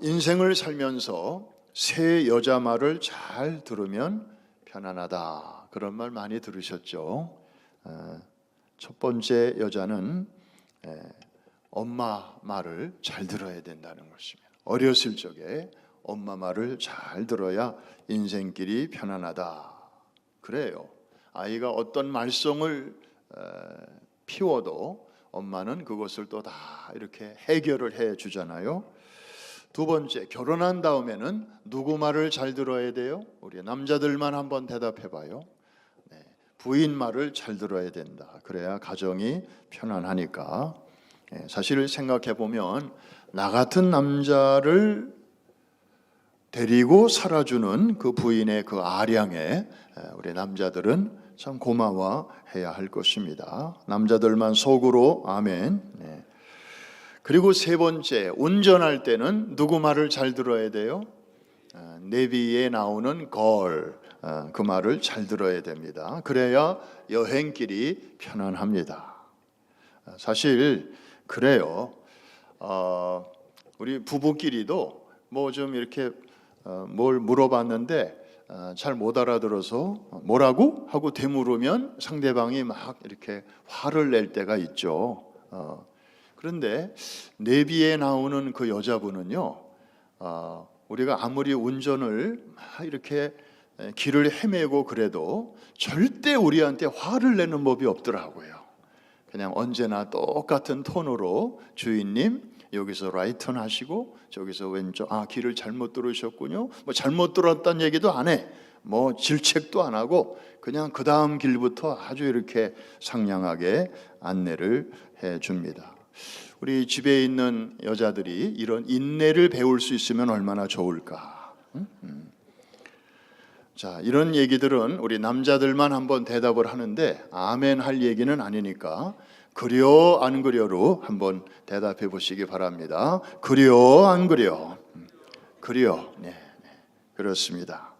인생을 살면서 새 여자 말을 잘 들으면 편안하다, 그런 말 많이 들으셨죠? 첫 번째 여자는 엄마 말을 잘 들어야 된다는 것입니다. 어렸을 적에 엄마 말을 잘 들어야 인생길이 편안하다. 그래요. 아이가 어떤 말썽을 피워도 엄마는 그것을 또 다 이렇게 해결을 해 주잖아요. 두 번째, 결혼한 다음에는 누구 말을 잘 들어야 돼요? 우리 남자들만 한번 대답해 봐요. 부인 말을 잘 들어야 된다. 그래야 가정이 편안하니까. 사실 생각해 보면 나 같은 남자를 데리고 살아주는 그 부인의 그 아량에 우리 남자들은 참 고마워해야 할 것입니다. 남자들만 속으로 아멘. 그리고 세 번째, 운전할 때는 누구 말을 잘 들어야 돼요? 내비에 나오는 걸, 그 말을 잘 들어야 됩니다. 그래야 여행길이 편안합니다. 사실 그래요. 우리 부부끼리도 뭐 좀 이렇게 뭘 물어봤는데 잘 못 알아들어서 뭐라고? 하고 되물으면 상대방이 막 이렇게 화를 낼 때가 있죠. 그런데 내비에 나오는 그 여자분은요, 우리가 아무리 운전을 막 이렇게 길을 헤매고 그래도 절대 우리한테 화를 내는 법이 없더라고요. 그냥 언제나 똑같은 톤으로 주인님 여기서 라이턴 하시고 저기서 왼쪽, 길을 잘못 들으셨군요. 뭐 잘못 들었다는 얘기도 안 해. 뭐 질책도 안 하고 그냥 그 다음 길부터 아주 이렇게 상냥하게 안내를 해 줍니다. 우리 집에 있는 여자들이 이런 인내를 배울 수 있으면 얼마나 좋을까. 자, 이런 얘기들은 우리 남자들만 한번 대답을 하는데 아멘 할 얘기는 아니니까 그려 안 그려로 한번 대답해 보시기 바랍니다. 그려 안 그려? 그려. 네, 그렇습니다.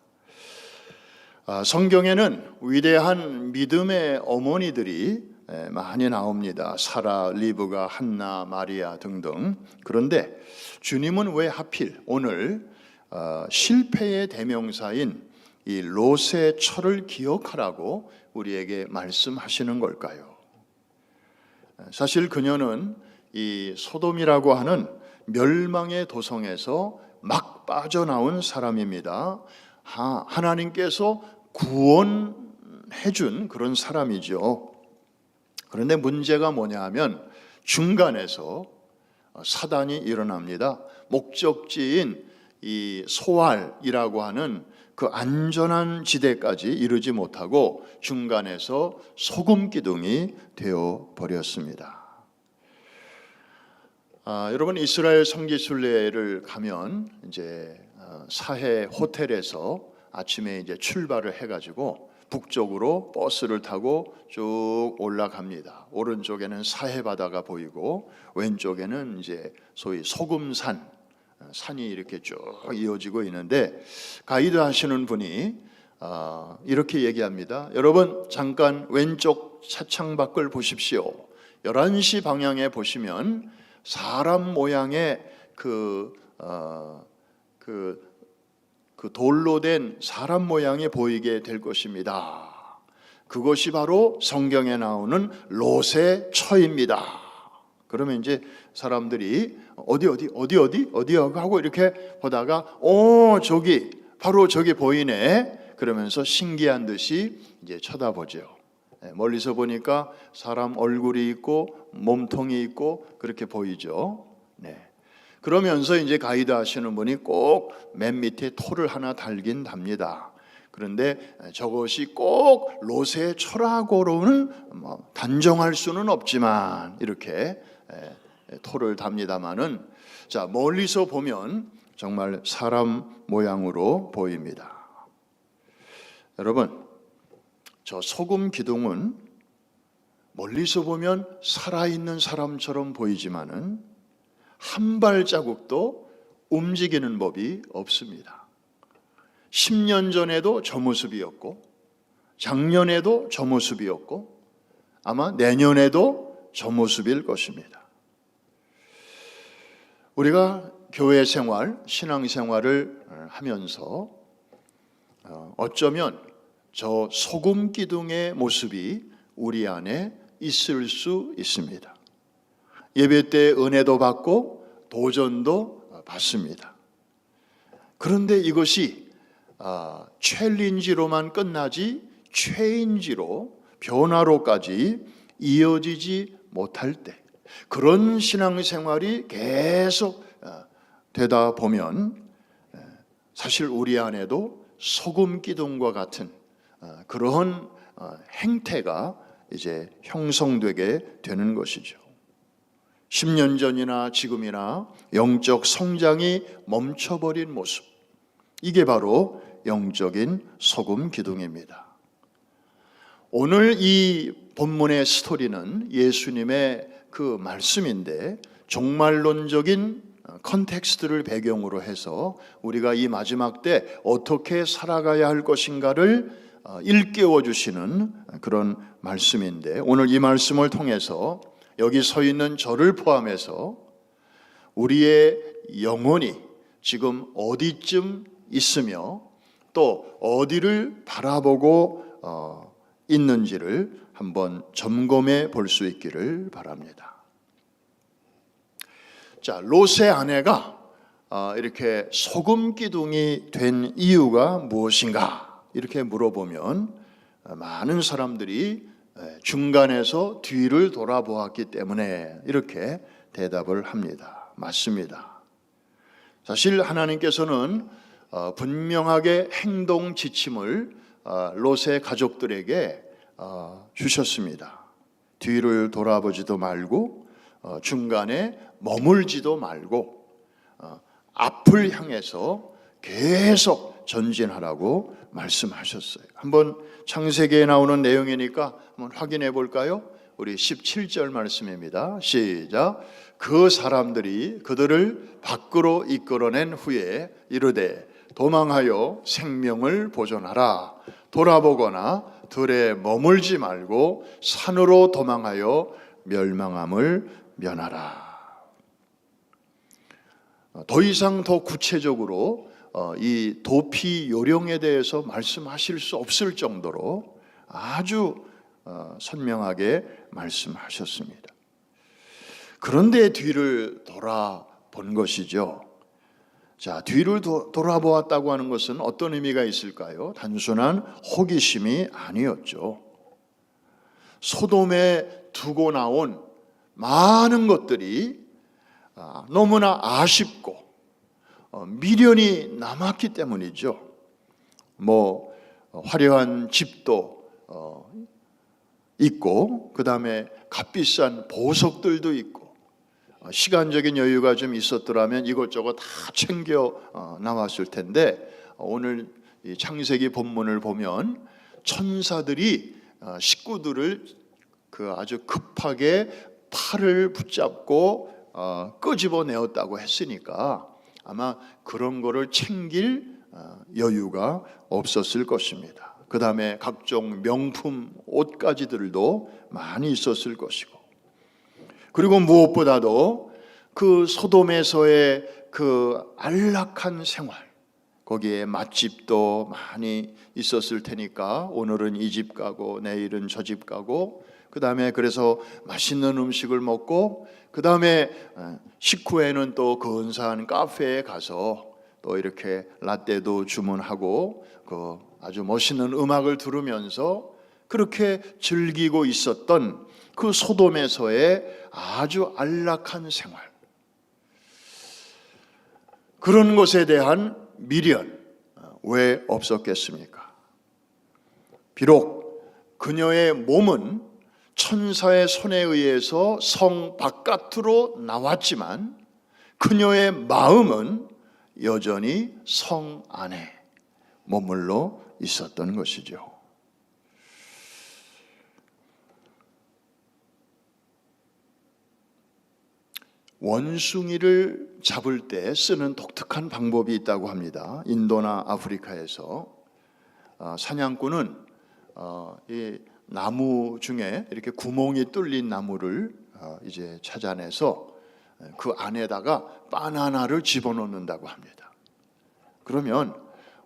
성경에는 위대한 믿음의 어머니들이 많이 나옵니다. 사라, 리브가, 한나, 마리아 등등. 그런데 주님은 왜 하필 오늘 실패의 대명사인 이 롯의 철을 기억하라고 우리에게 말씀하시는 걸까요? 사실 그녀는 이 소돔이라고 하는 멸망의 도성에서 막 빠져나온 사람입니다. 하나님께서 구원해 준 그런 사람이죠. 그런데 문제가 뭐냐 하면 중간에서 사단이 일어납니다. 목적지인 이 소알이라고 하는 그 안전한 지대까지 이르지 못하고 중간에서 소금 기둥이 되어 버렸습니다. 여러분, 이스라엘 성지순례를 가면 이제 사해 호텔에서 아침에 이제 출발을 해가지고 북쪽으로 버스를 타고 쭉 올라갑니다. 오른쪽에는 사해 바다가 보이고 왼쪽에는 이제 소위 소금산, 산이 이렇게 쭉 이어지고 있는데 가이드 하시는 분이 이렇게 얘기합니다. 여러분, 잠깐 왼쪽 차창 밖을 보십시오. 11시 방향에 보시면 사람 모양의 그 돌로 된 사람 모양이 보이게 될 것입니다. 그것이 바로 성경에 나오는 롯의 처입니다. 그러면 이제 사람들이 어디 하고 이렇게 보다가 저기 바로 저기 보이네. 그러면서 신기한 듯이 이제 쳐다보죠. 멀리서 보니까 사람 얼굴이 있고 몸통이 있고 그렇게 보이죠. 그러면서 이제 가이드 하시는 분이 꼭 맨 밑에 토를 하나 달긴 답니다. 그런데 저것이 꼭 롯의 철하고로는 단정할 수는 없지만 이렇게 토를 답니다마는, 자, 멀리서 보면 정말 사람 모양으로 보입니다. 여러분, 저 소금 기둥은 멀리서 보면 살아있는 사람처럼 보이지만은 한 발자국도 움직이는 법이 없습니다. 10년 전에도 저 모습이었고 작년에도 저 모습이었고 아마 내년에도 저 모습일 것입니다. 우리가 교회 생활, 신앙 생활을 하면서 어쩌면 저 소금 기둥의 모습이 우리 안에 있을 수 있습니다. 예배 때 은혜도 받고 도전도 받습니다. 그런데 이것이 챌린지로만 끝나지 체인지로, 변화로까지 이어지지 못할 때, 그런 신앙생활이 계속 되다 보면 사실 우리 안에도 소금 기둥과 같은 그런 행태가 이제 형성되게 되는 것이죠. 10년 전이나 지금이나 영적 성장이 멈춰버린 모습, 이게 바로 영적인 소금 기둥입니다. 오늘 이 본문의 스토리는 예수님의 그 말씀인데, 종말론적인 컨텍스트를 배경으로 해서 우리가 이 마지막 때 어떻게 살아가야 할 것인가를 일깨워 주시는 그런 말씀인데, 오늘 이 말씀을 통해서 여기 서 있는 저를 포함해서 우리의 영혼이 지금 어디쯤 있으며 또 어디를 바라보고 있는지를 한번 점검해 볼 수 있기를 바랍니다. 자, 롯의 아내가 이렇게 소금 기둥이 된 이유가 무엇인가 이렇게 물어보면 많은 사람들이 중간에서 뒤를 돌아보았기 때문에 이렇게 대답을 합니다. 맞습니다. 사실 하나님께서는 분명하게 행동 지침을 롯의 가족들에게 주셨습니다. 뒤를 돌아보지도 말고 중간에 머물지도 말고 앞을 향해서 계속 전진하라고 말씀하셨어요. 한번 창세기에 나오는 내용이니까 한번 확인해 볼까요? 우리 17절 말씀입니다. 시작. 그 사람들이 그들을 밖으로 이끌어낸 후에 이르되 도망하여 생명을 보존하라. 돌아보거나 들에 머물지 말고 산으로 도망하여 멸망함을 면하라. 더 이상 더 구체적으로 이 도피 요령에 대해서 말씀하실 수 없을 정도로 아주 선명하게 말씀하셨습니다. 그런데 뒤를 돌아본 것이죠. 자, 뒤를 돌아보았다고 하는 것은 어떤 의미가 있을까요? 단순한 호기심이 아니었죠. 소돔에 두고 나온 많은 것들이 너무나 아쉽고 미련이 남았기 때문이죠. 화려한 집도 있고, 그 다음에 값비싼 보석들도 있고, 시간적인 여유가 좀 있었더라면 이것저것 다 챙겨 나왔을 텐데, 오늘 이 창세기 본문을 보면 천사들이 식구들을 아주 급하게 팔을 붙잡고 끄집어내었다고 했으니까 아마 그런 거를 챙길 여유가 없었을 것입니다. 그 다음에 각종 명품 옷가지들도 많이 있었을 것이고, 그리고 무엇보다도 그 소돔에서의 그 안락한 생활, 거기에 맛집도 많이 있었을 테니까 오늘은 이 집 가고 내일은 저 집 가고, 그 다음에 그래서 맛있는 음식을 먹고, 그 다음에 식후에는 또 근사한 카페에 가서 또 이렇게 라떼도 주문하고 그 아주 멋있는 음악을 들으면서 그렇게 즐기고 있었던 그 소돔에서의 아주 안락한 생활, 그런 것에 대한 미련 왜 없었겠습니까? 비록 그녀의 몸은 천사의 손에 의해서 성 바깥으로 나왔지만 그녀의 마음은 여전히 성 안에 머물러 있었던 것이죠. 원숭이를 잡을 때 쓰는 독특한 방법이 있다고 합니다. 인도나 아프리카에서 사냥꾼은 이 나무 중에 이렇게 구멍이 뚫린 나무를 이제 찾아내서 그 안에다가 바나나를 집어넣는다고 합니다. 그러면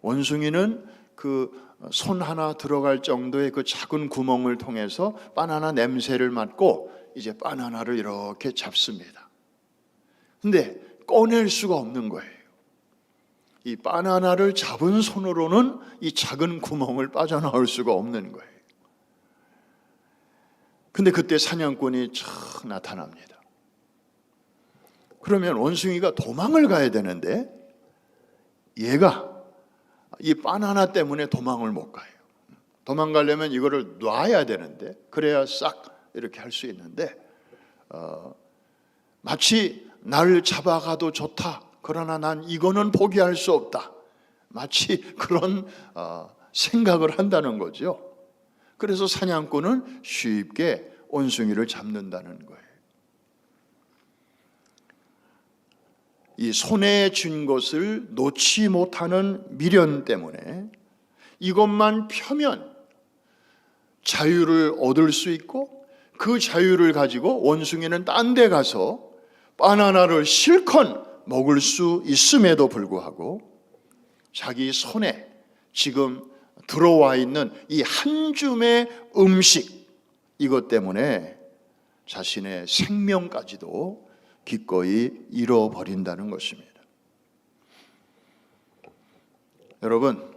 원숭이는 그 손 하나 들어갈 정도의 그 작은 구멍을 통해서 바나나 냄새를 맡고 이제 바나나를 이렇게 잡습니다. 근데 꺼낼 수가 없는 거예요. 이 바나나를 잡은 손으로는 이 작은 구멍을 빠져나올 수가 없는 거예요. 근데 그때 사냥꾼이 촥 나타납니다. 그러면 원숭이가 도망을 가야 되는데 얘가 이 바나나 때문에 도망을 못 가요. 도망가려면 이거를 놔야 되는데 그래야 싹 이렇게 할 수 있는데 마치 날 잡아가도 좋다. 그러나 난 이거는 포기할 수 없다. 마치 그런 생각을 한다는 거죠. 그래서 사냥꾼은 쉽게 원숭이를 잡는다는 거예요. 이 손에 쥔 것을 놓지 못하는 미련 때문에 이것만 펴면 자유를 얻을 수 있고 그 자유를 가지고 원숭이는 딴 데 가서 바나나를 실컷 먹을 수 있음에도 불구하고 자기 손에 지금 들어와 있는 이 한 줌의 음식 이것 때문에 자신의 생명까지도 기꺼이 잃어버린다는 것입니다. 여러분,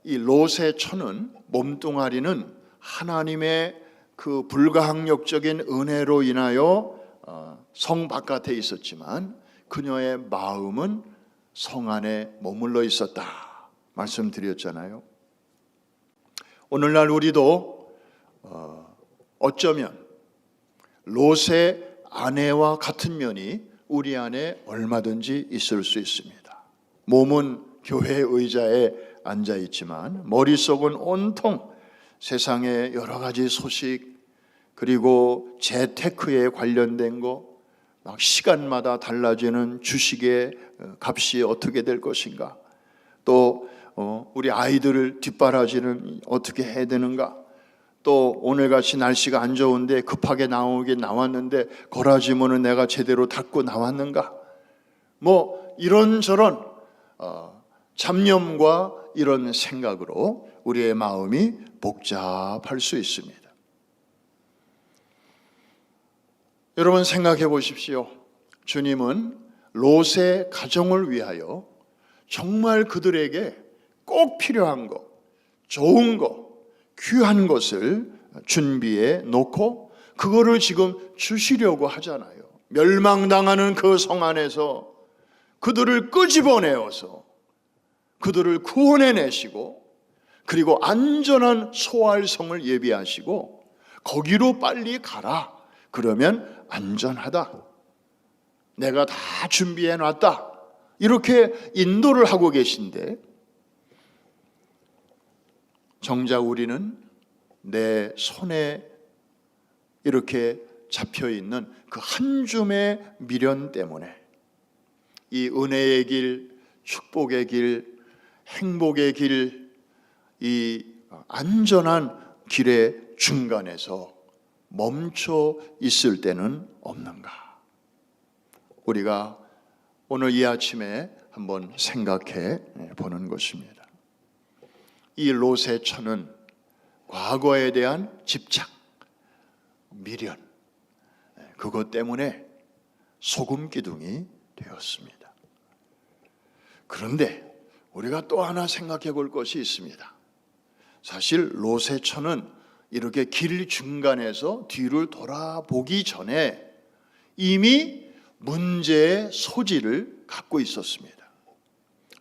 이 롯의 처는 몸뚱아리는 하나님의 그 불가항력적인 은혜로 인하여 성 바깥에 있었지만 그녀의 마음은 성 안에 머물러 있었다 말씀드렸잖아요. 오늘날 우리도 어쩌면 롯의 아내와 같은 면이 우리 안에 얼마든지 있을 수 있습니다. 몸은 교회 의자에 앉아 있지만 머릿속은 온통 세상의 여러 가지 소식 그리고 재테크에 관련된 거 막 시간마다 달라지는 주식의 값이 어떻게 될 것인가 또 우리 아이들을 뒷바라지는 어떻게 해야 되는가 또 오늘같이 날씨가 안 좋은데 급하게 나오긴 나왔는데 거라지면은 내가 제대로 닦고 나왔는가 뭐 이런저런 잡념과 이런 생각으로 우리의 마음이 복잡할 수 있습니다. 여러분 생각해 보십시오. 주님은 롯의 가정을 위하여 정말 그들에게 꼭 필요한 것, 좋은 것, 귀한 것을 준비해 놓고 그거를 지금 주시려고 하잖아요. 멸망당하는 그 성 안에서 그들을 끄집어내어서 그들을 구원해내시고 그리고 안전한 소활성을 예비하시고 거기로 빨리 가라. 그러면 안전하다. 내가 다 준비해놨다. 이렇게 인도를 하고 계신데 정작 우리는 내 손에 이렇게 잡혀있는 그 한 줌의 미련 때문에 이 은혜의 길, 축복의 길, 행복의 길, 이 안전한 길의 중간에서 멈춰 있을 때는 없는가? 우리가 오늘 이 아침에 한번 생각해 보는 것입니다. 이 롯의 처는 과거에 대한 집착, 미련, 그것 때문에 소금 기둥이 되었습니다. 그런데 우리가 또 하나 생각해 볼 것이 있습니다. 사실 롯의 처는 이렇게 길 중간에서 뒤를 돌아보기 전에 이미 문제의 소지를 갖고 있었습니다.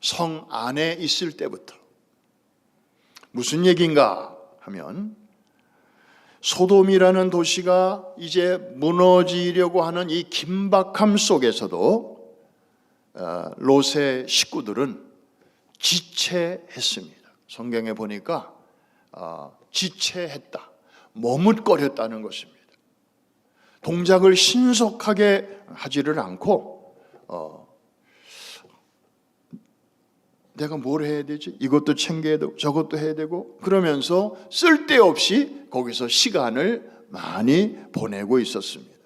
성 안에 있을 때부터. 무슨 얘기인가 하면 소돔이라는 도시가 이제 무너지려고 하는 이 긴박함 속에서도 롯의 식구들은 지체했습니다. 성경에 보니까 지체했다, 머뭇거렸다는 것입니다. 동작을 신속하게 하지를 않고 내가 뭘 해야 되지? 이것도 챙겨야 되고 저것도 해야 되고 그러면서 쓸데없이 거기서 시간을 많이 보내고 있었습니다.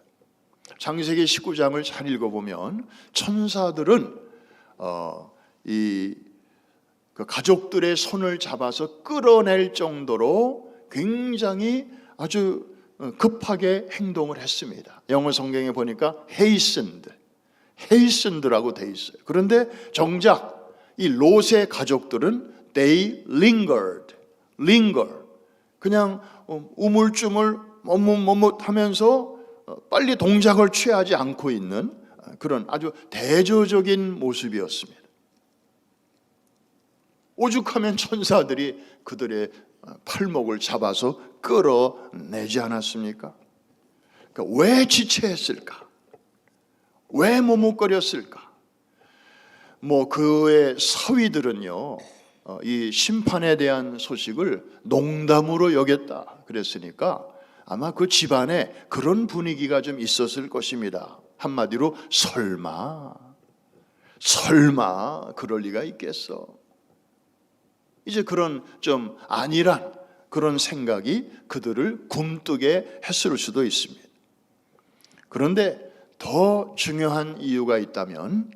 창세기 19장을 잘 읽어보면 천사들은 그 가족들의 손을 잡아서 끌어낼 정도로 굉장히 아주 급하게 행동을 했습니다. 영어 성경에 보니까 hastened라고 돼 있어요. 그런데 정작 이 롯의 가족들은 they lingered. 그냥 우물쭈물 머뭇머뭇하면서 빨리 동작을 취하지 않고 있는 그런 아주 대조적인 모습이었습니다. 오죽하면 천사들이 그들의 팔목을 잡아서 끌어내지 않았습니까? 그러니까 왜 지체했을까? 왜 머뭇거렸을까? 그의 사위들은요, 이 심판에 대한 소식을 농담으로 여겼다 그랬으니까 아마 그 집안에 그런 분위기가 좀 있었을 것입니다. 한마디로 설마 그럴 리가 있겠어. 이제 그런 좀 안일한 그런 생각이 그들을 굼뜨게 했을 수도 있습니다. 그런데 더 중요한 이유가 있다면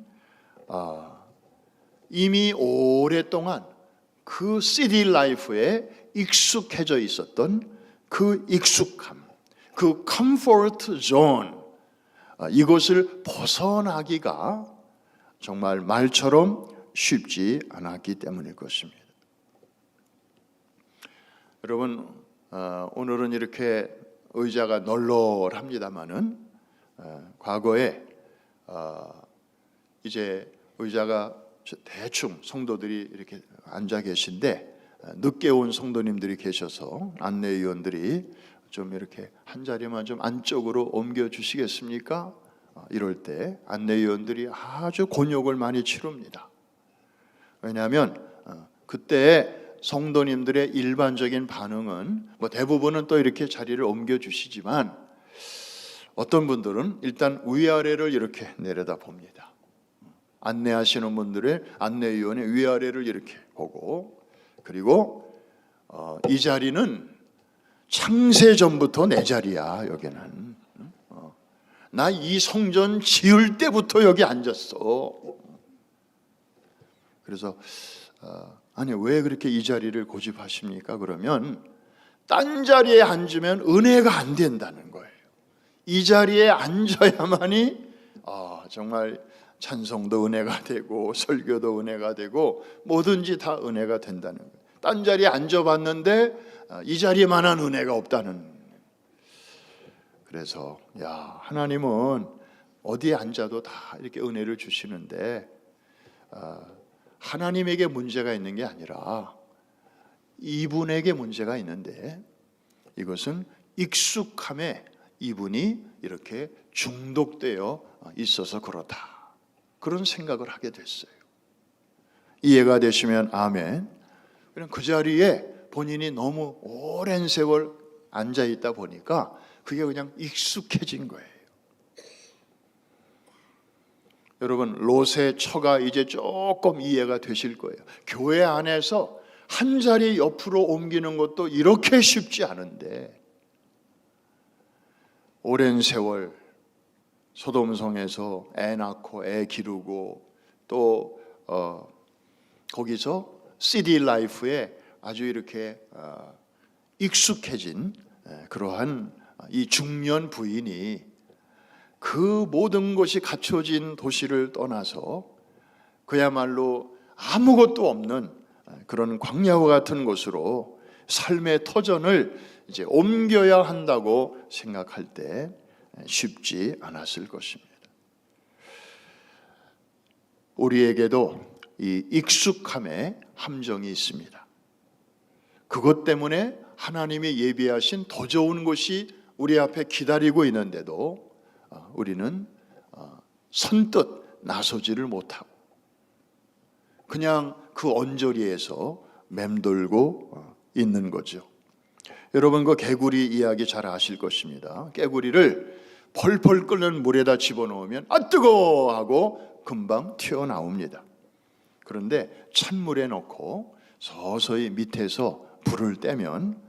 이미 오랫동안 그 시티 라이프에 익숙해져 있었던 그 익숙함, 그 컴포트 존, 이것을 벗어나기가 정말 말처럼 쉽지 않았기 때문일 것입니다. 여러분, 오늘은 이렇게 의자가 널널합니다마는 과거에 이제 의자가 대충 성도들이 이렇게 앉아 계신데 늦게 온 성도님들이 계셔서 안내위원들이 좀 이렇게 한 자리만 좀 안쪽으로 옮겨 주시겠습니까? 이럴 때 안내위원들이 아주 곤욕을 많이 치릅니다. 왜냐하면 그때 성도님들의 일반적인 반응은 대부분은 또 이렇게 자리를 옮겨 주시지만 어떤 분들은 일단 위아래를 이렇게 내려다 봅니다. 안내하시는 분들의 안내위원의 위아래를 이렇게 보고, 그리고 이 자리는 창세전부터 내 자리야. 여기는 나 이 성전 지을 때부터 여기 앉았어. 그래서 아니 왜 그렇게 이 자리를 고집하십니까? 그러면 딴 자리에 앉으면 은혜가 안 된다는 거예요. 이 자리에 앉아야만이 정말 찬송도 은혜가 되고 설교도 은혜가 되고 뭐든지 다 은혜가 된다는 거예요. 딴 자리에 앉아봤는데 이 자리만한 은혜가 없다는. 그래서 하나님은 어디에 앉아도 다 이렇게 은혜를 주시는데 하나님에게 문제가 있는 게 아니라 이분에게 문제가 있는데 이것은 익숙함에 이분이 이렇게 중독되어 있어서 그렇다. 그런 생각을 하게 됐어요. 이해가 되시면 아멘. 그냥 그 자리에 본인이 너무 오랜 세월 앉아 있다 보니까 그게 그냥 익숙해진 거예요. 여러분, 롯의 처가 이제 조금 이해가 되실 거예요. 교회 안에서 한 자리 옆으로 옮기는 것도 이렇게 쉽지 않은데 오랜 세월 소돔성에서 애 낳고 애 기르고 또 거기서 시티 라이프에 아주 이렇게 익숙해진 그러한 이 중년 부인이 그 모든 것이 갖춰진 도시를 떠나서 그야말로 아무것도 없는 그런 광야와 같은 곳으로 삶의 터전을 이제 옮겨야 한다고 생각할 때 쉽지 않았을 것입니다. 우리에게도 이 익숙함의 함정이 있습니다. 그것 때문에 하나님이 예비하신 더 좋은 곳이 우리 앞에 기다리고 있는데도 우리는 선뜻 나서지를 못하고 그냥 그 언저리에서 맴돌고 있는 거죠. 여러분, 그 개구리 이야기 잘 아실 것입니다. 개구리를 펄펄 끓는 물에다 집어넣으면 뜨거워 하고 금방 튀어나옵니다. 그런데 찬물에 넣고 서서히 밑에서 불을 떼면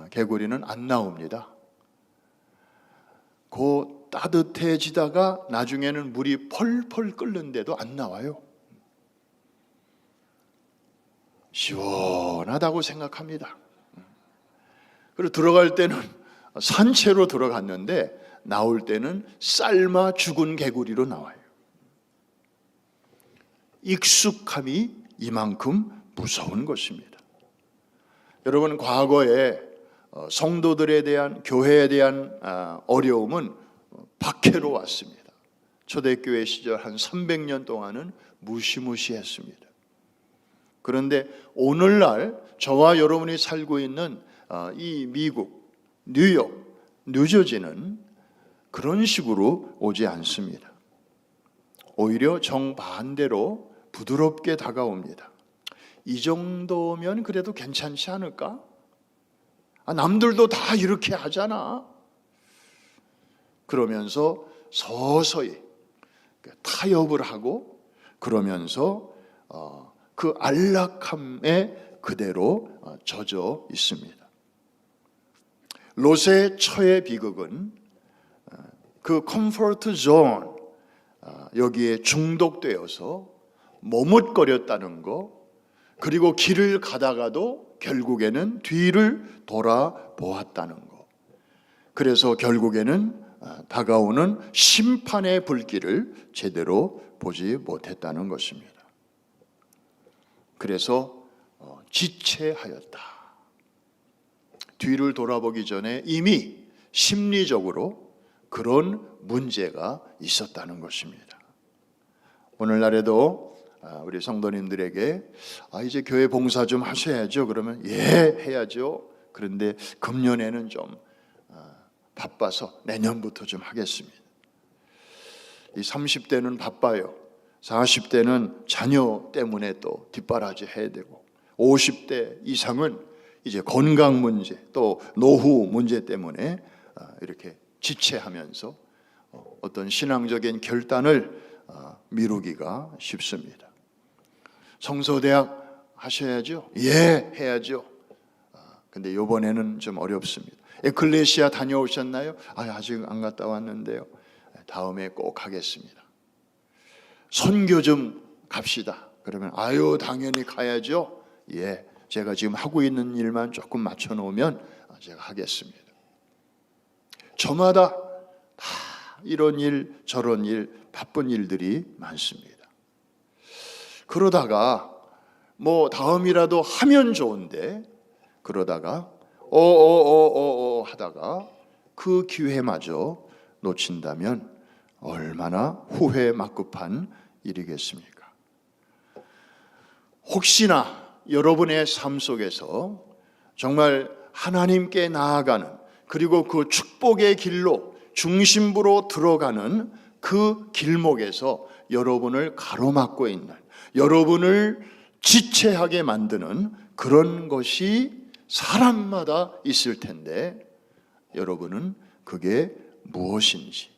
개구리는 안 나옵니다. 그 따뜻해지다가 나중에는 물이 펄펄 끓는데도 안 나와요. 시원하다고 생각합니다. 그리고 들어갈 때는 산채로 들어갔는데 나올 때는 삶아 죽은 개구리로 나와요. 익숙함이 이만큼 무서운 것입니다. 여러분, 과거에 성도들에 대한, 교회에 대한 어려움은 박해로 왔습니다. 초대교회 시절 한 300년 동안은 무시무시했습니다. 그런데 오늘날 저와 여러분이 살고 있는 이 미국, 뉴욕, 뉴저지는 그런 식으로 오지 않습니다. 오히려 정반대로 부드럽게 다가옵니다. 이 정도면 그래도 괜찮지 않을까? 남들도 다 이렇게 하잖아. 그러면서 서서히 타협을 하고, 그러면서 그 안락함에 그대로 젖어 있습니다. 롯의 처의 비극은 그 컴포트 존, 여기에 중독되어서 머뭇거렸다는 거, 그리고 길을 가다가도 결국에는 뒤를 돌아보았다는 거, 그래서 결국에는 다가오는 심판의 불길을 제대로 보지 못했다는 것입니다. 그래서 지체하였다. 뒤를 돌아보기 전에 이미 심리적으로 그런 문제가 있었다는 것입니다. 오늘날에도 우리 성도님들에게 이제 교회 봉사 좀 하셔야죠. 그러면 예, 해야죠. 그런데 금년에는 좀 바빠서 내년부터 좀 하겠습니다. 이 30대는 바빠요. 40대는 자녀 때문에 또 뒷바라지 해야 되고, 50대 이상은 이제 건강 문제, 또 노후 문제 때문에 이렇게 지체하면서 어떤 신앙적인 결단을 미루기가 쉽습니다. 성서대학 하셔야죠. 예, 해야죠. 근데 이번에는 좀 어렵습니다. 에클레시아 다녀오셨나요? 아직 안 갔다 왔는데요. 다음에 꼭 하겠습니다. 선교 좀 갑시다. 그러면 당연히 가야죠. 예, 제가 지금 하고 있는 일만 조금 맞춰 놓으면 제가 하겠습니다. 저마다 다 이런 일 저런 일 바쁜 일들이 많습니다. 그러다가 다음이라도 하면 좋은데, 그러다가 하다가 그 기회마저 놓친다면 얼마나 후회 막급한 일이겠습니까? 혹시나 여러분의 삶 속에서 정말 하나님께 나아가는, 그리고 그 축복의 길로 중심부로 들어가는 그 길목에서 여러분을 가로막고 있는, 여러분을 지체하게 만드는 그런 것이 사람마다 있을 텐데, 여러분은 그게 무엇인지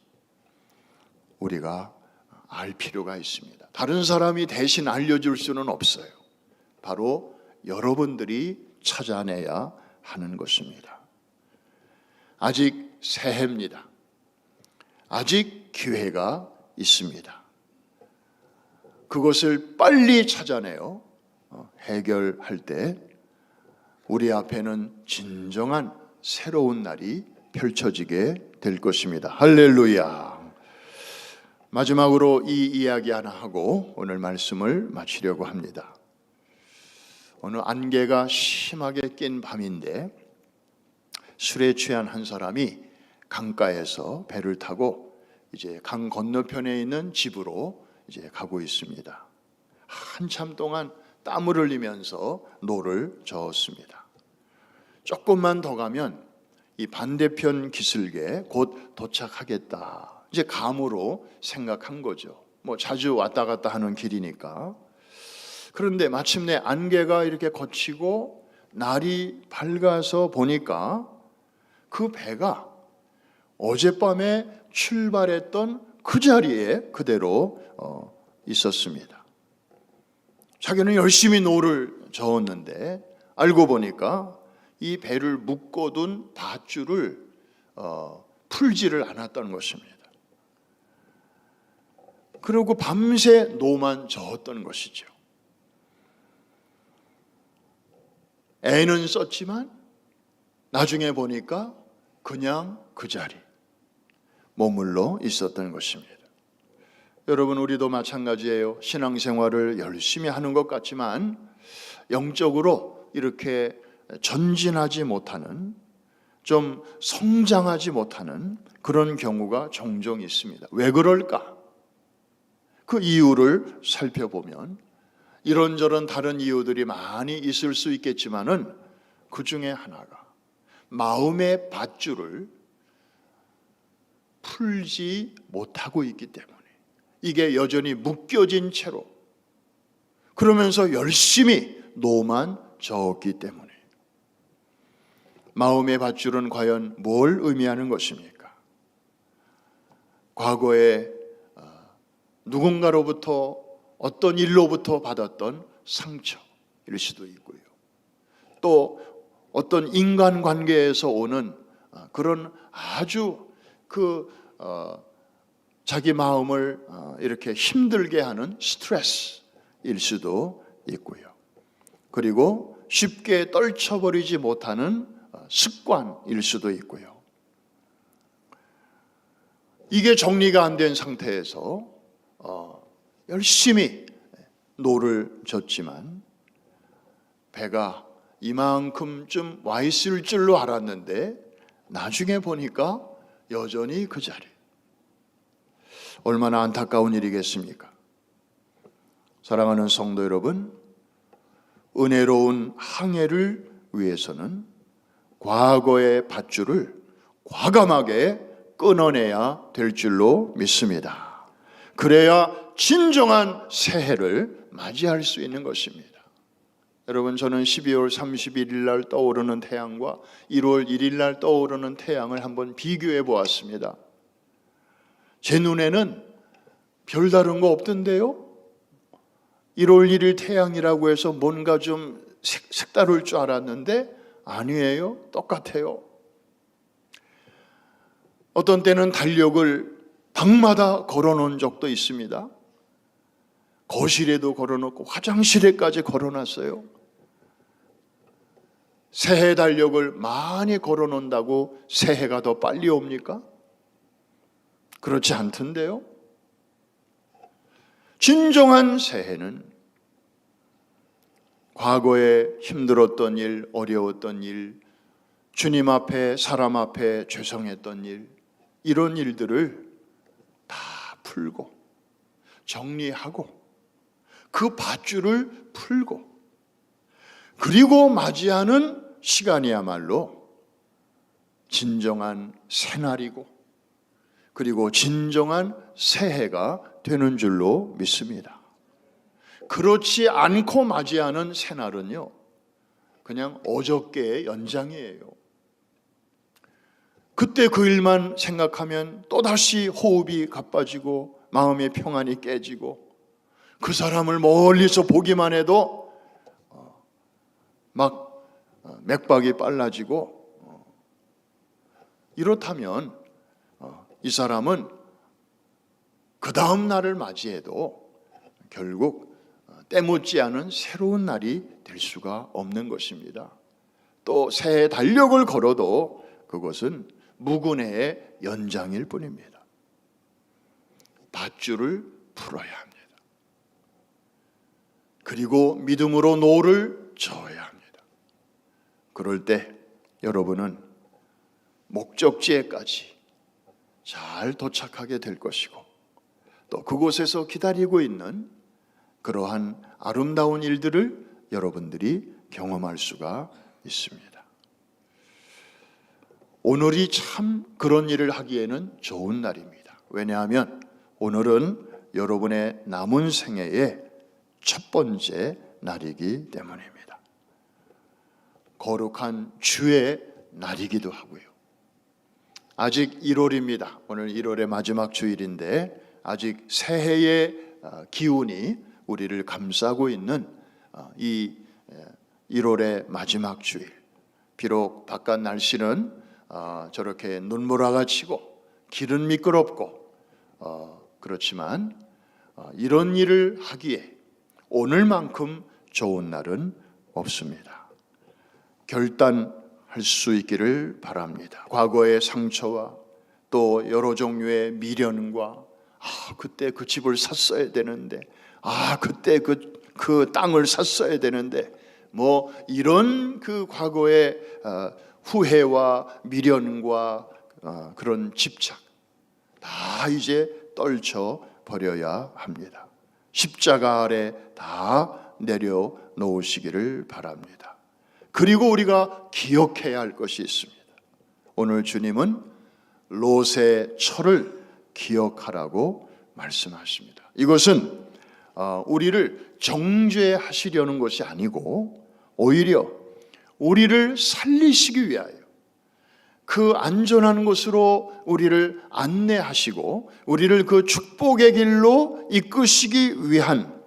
우리가 알 필요가 있습니다. 다른 사람이 대신 알려줄 수는 없어요. 바로 여러분들이 찾아내야 하는 것입니다. 아직 새해입니다. 아직 기회가 있습니다. 그것을 빨리 찾아내어 해결할 때 우리 앞에는 진정한 새로운 날이 펼쳐지게 될 것입니다. 할렐루야. 마지막으로 이 이야기 하나 하고 오늘 말씀을 마치려고 합니다. 어느 안개가 심하게 낀 밤인데 술에 취한 한 사람이 강가에서 배를 타고 이제 강 건너편에 있는 집으로 이제 가고 있습니다. 한참 동안 땀을 흘리면서 노를 저었습니다. 조금만 더 가면 이 반대편 기슭에 곧 도착하겠다, 이제 감으로 생각한 거죠. 자주 왔다 갔다 하는 길이니까. 그런데 마침내 안개가 이렇게 걷히고 날이 밝아서 보니까 그 배가 어젯밤에 출발했던 그 자리에 그대로 있었습니다. 자기는 열심히 노를 저었는데 알고 보니까 이 배를 묶어둔 밧줄을 풀지를 않았다는 것입니다. 그리고 밤새 노만 저었던 것이죠. 애는 썼지만 나중에 보니까 그냥 그 자리 머물러 있었던 것입니다. 여러분, 우리도 마찬가지예요. 신앙생활을 열심히 하는 것 같지만 영적으로 이렇게 전진하지 못하는, 좀 성장하지 못하는 그런 경우가 종종 있습니다. 왜 그럴까? 그 이유를 살펴보면 이런저런 다른 이유들이 많이 있을 수 있겠지만은 그 중에 하나가 마음의 밧줄을 풀지 못하고 있기 때문에, 이게 여전히 묶여진 채로, 그러면서 열심히 노만 저었기 때문에. 마음의 밧줄은 과연 뭘 의미하는 것입니까? 과거에 누군가로부터, 어떤 일로부터 받았던 상처일 수도 있고요. 또 어떤 인간관계에서 오는 그런 아주 자기 마음을 이렇게 힘들게 하는 스트레스일 수도 있고요. 그리고 쉽게 떨쳐버리지 못하는 습관일 수도 있고요. 이게 정리가 안 된 상태에서 열심히 노를 젓지만 배가 이만큼쯤 와 있을 줄로 알았는데 나중에 보니까 여전히 그 자리. 얼마나 안타까운 일이겠습니까? 사랑하는 성도 여러분, 은혜로운 항해를 위해서는 과거의 밧줄을 과감하게 끊어내야 될 줄로 믿습니다. 그래야 진정한 새해를 맞이할 수 있는 것입니다. 여러분, 저는 12월 31일 날 떠오르는 태양과 1월 1일 날 떠오르는 태양을 한번 비교해 보았습니다. 제 눈에는 별다른 거 없던데요? 1월 1일 태양이라고 해서 뭔가 좀 색다를 줄 알았는데 아니에요. 똑같아요. 어떤 때는 달력을 방마다 걸어놓은 적도 있습니다. 거실에도 걸어놓고 화장실에까지 걸어놨어요. 새해 달력을 많이 걸어놓는다고 새해가 더 빨리 옵니까? 그렇지 않던데요. 진정한 새해는 과거에 힘들었던 일, 어려웠던 일, 주님 앞에, 사람 앞에 죄송했던 일, 이런 일들을 다 풀고 정리하고 그 밧줄을 풀고 그리고 맞이하는 시간이야말로 진정한 새날이고 그리고 진정한 새해가 되는 줄로 믿습니다. 그렇지 않고 맞이하는 새날은요, 그냥 어저께의 연장이에요. 그때 그 일만 생각하면 또다시 호흡이 가빠지고 마음의 평안이 깨지고 그 사람을 멀리서 보기만 해도 막 맥박이 빨라지고, 이렇다면 이 사람은 그 다음 날을 맞이해도 결국 때묻지 않은 새로운 날이 될 수가 없는 것입니다. 또 새해 달력을 걸어도 그것은 무근해의 연장일 뿐입니다. 밧줄을 풀어야 합니다. 그리고 믿음으로 노를 저어야 합니다. 그럴 때 여러분은 목적지에까지 잘 도착하게 될 것이고, 또 그곳에서 기다리고 있는 그러한 아름다운 일들을 여러분들이 경험할 수가 있습니다. 오늘이 참 그런 일을 하기에는 좋은 날입니다. 왜냐하면 오늘은 여러분의 남은 생애의 첫 번째 날이기 때문입니다. 거룩한 주의 날이기도 하고요. 아직 1월입니다. 오늘 1월의 마지막 주일인데 아직 새해의 기운이 우리를 감싸고 있는 이 1월의 마지막 주일. 비록 바깥 날씨는 저렇게 눈보라가 치고 길은 미끄럽고 그렇지만 이런 일을 하기에 오늘만큼 좋은 날은 없습니다. 결단할 수 있기를 바랍니다. 과거의 상처와 또 여러 종류의 미련과 그때 그 집을 샀어야 되는데, 그때 그 땅을 샀어야 되는데, 이런 그 과거의 후회와 미련과 그런 집착 다 이제 떨쳐 버려야 합니다. 십자가 아래 다 내려놓으시기를 바랍니다. 그리고 우리가 기억해야 할 것이 있습니다. 오늘 주님은 롯의 철을 기억하라고 말씀하십니다. 이것은 우리를 정죄하시려는 것이 아니고 오히려 우리를 살리시기 위하여 그 안전한 곳으로 우리를 안내하시고 우리를 그 축복의 길로 이끄시기 위한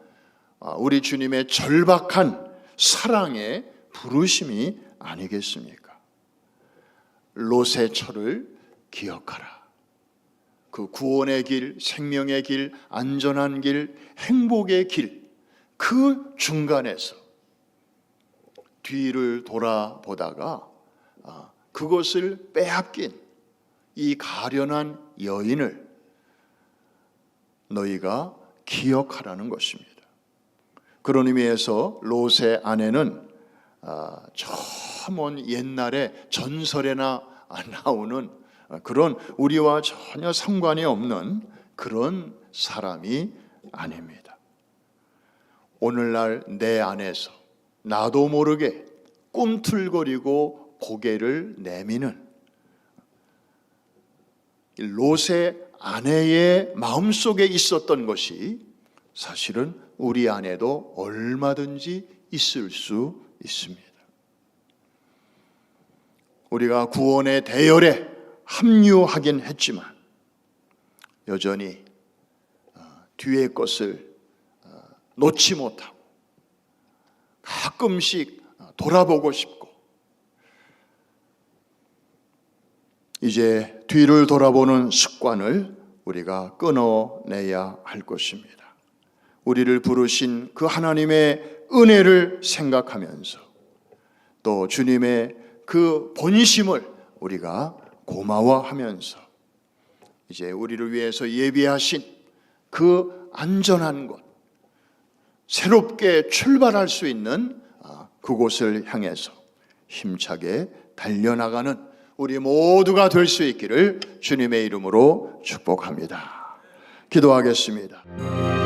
우리 주님의 절박한 사랑의 부르심이 아니겠습니까? 롯의 철을 기억하라. 그 구원의 길, 생명의 길, 안전한 길, 행복의 길, 그 중간에서 뒤를 돌아보다가 그것을 빼앗긴 이 가련한 여인을 너희가 기억하라는 것입니다. 그런 의미에서 롯의 아내는 저 먼 옛날에 전설에나 나오는 그런 우리와 전혀 상관이 없는 그런 사람이 아닙니다. 오늘날 내 안에서 나도 모르게 꿈틀거리고 고개를 내미는 롯의 아내의 마음속에 있었던 것이 사실은 우리 안에도 얼마든지 있을 수 있습니다. 우리가 구원의 대열에 합류하긴 했지만 여전히 뒤의 것을 놓지 못하고 가끔씩 돌아보고 싶고 이제 뒤를 돌아보는 습관을 우리가 끊어내야 할 것입니다. 우리를 부르신 그 하나님의 은혜를 생각하면서 또 주님의 그 본심을 우리가 고마워하면서 이제 우리를 위해서 예비하신 그 안전한 곳, 새롭게 출발할 수 있는 그곳을 향해서 힘차게 달려나가는 우리 모두가 될 수 있기를 주님의 이름으로 축복합니다. 기도하겠습니다.